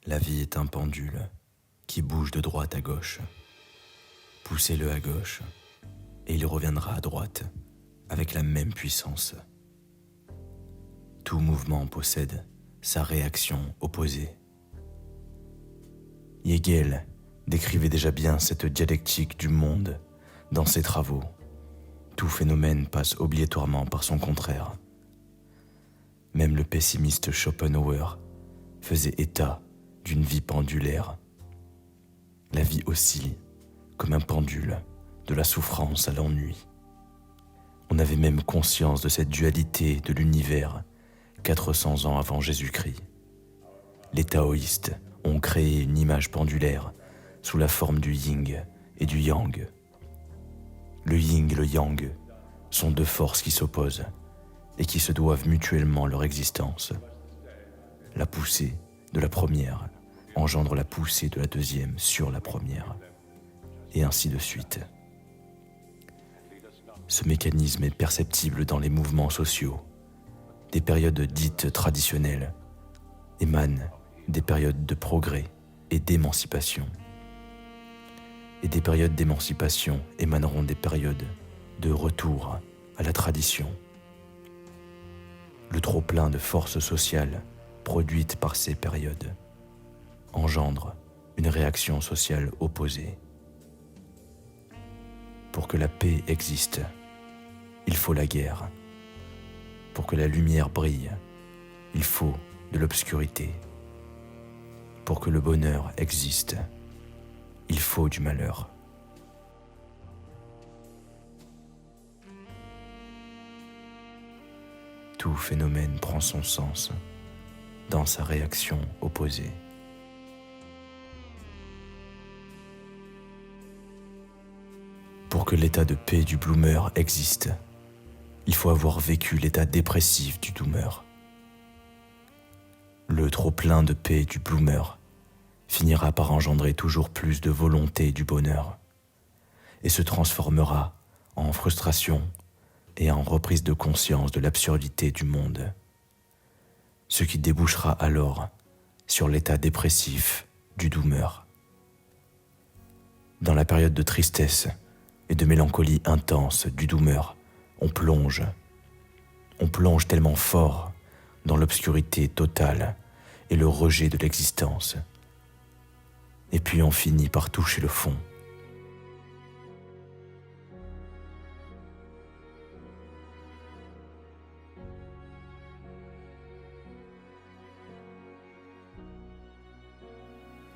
La vie est un pendule qui bouge de droite à gauche. Poussez-le à gauche et il reviendra à droite avec la même puissance. Tout mouvement possède sa réaction opposée. Hegel décrivait déjà bien cette dialectique du monde dans ses travaux. Tout phénomène passe obligatoirement par son contraire. Même le pessimiste Schopenhauer faisait état d'une vie pendulaire. La vie oscille comme un pendule de la souffrance à l'ennui. On avait même conscience de cette dualité de l'univers 400 ans avant Jésus-Christ. Les taoïstes ont créé une image pendulaire sous la forme du yin et du yang. Le yin et le yang sont deux forces qui s'opposent et qui se doivent mutuellement leur existence. La poussée de la première engendre la poussée de la deuxième sur la première, et ainsi de suite. Ce mécanisme est perceptible dans les mouvements sociaux. Des périodes dites traditionnelles émanent des périodes de progrès et d'émancipation. Et des périodes d'émancipation émaneront des périodes de retour à la tradition. Le trop-plein de forces sociales produites par ces périodes engendre une réaction sociale opposée. Pour que la paix existe, il faut la guerre. Pour que la lumière brille, il faut de l'obscurité. Pour que le bonheur existe, il faut du malheur. Tout phénomène prend son sens dans sa réaction opposée. Pour que l'état de paix du bloomer existe, il faut avoir vécu l'état dépressif du doomer. Le trop-plein de paix du bloomer finira par engendrer toujours plus de volonté du bonheur et se transformera en frustration et en reprise de conscience de l'absurdité du monde, ce qui débouchera alors sur l'état dépressif du doomer. Dans la période de tristesse et de mélancolie intense du doomer, on plonge tellement fort dans l'obscurité totale et le rejet de l'existence. Et puis on finit par toucher le fond.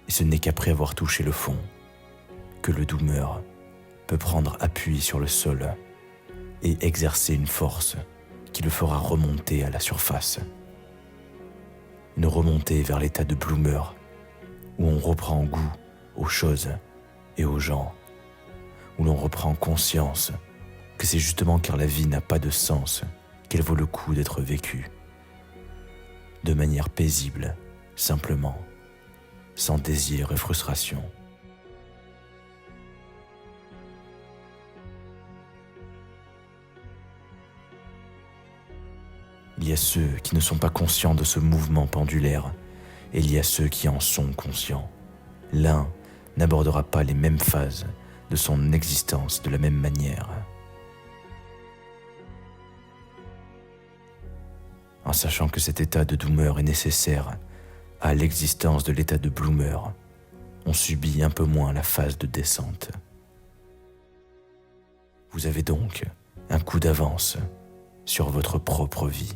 Et ce n'est qu'après avoir touché le fond que le doomer peut prendre appui sur le sol et exercer une force qui le fera remonter à la surface. Une remontée vers l'état de bloomer où on reprend goût aux choses et aux gens, où l'on reprend conscience que c'est justement car la vie n'a pas de sens qu'elle vaut le coup d'être vécue. De manière paisible, simplement, sans désir et frustration. Il y a ceux qui ne sont pas conscients de ce mouvement pendulaire et il y a ceux qui en sont conscients. L'un n'abordera pas les mêmes phases de son existence de la même manière. En sachant que cet état de doomer est nécessaire à l'existence de l'état de bloomer, on subit un peu moins la phase de descente. Vous avez donc un coup d'avance sur votre propre vie.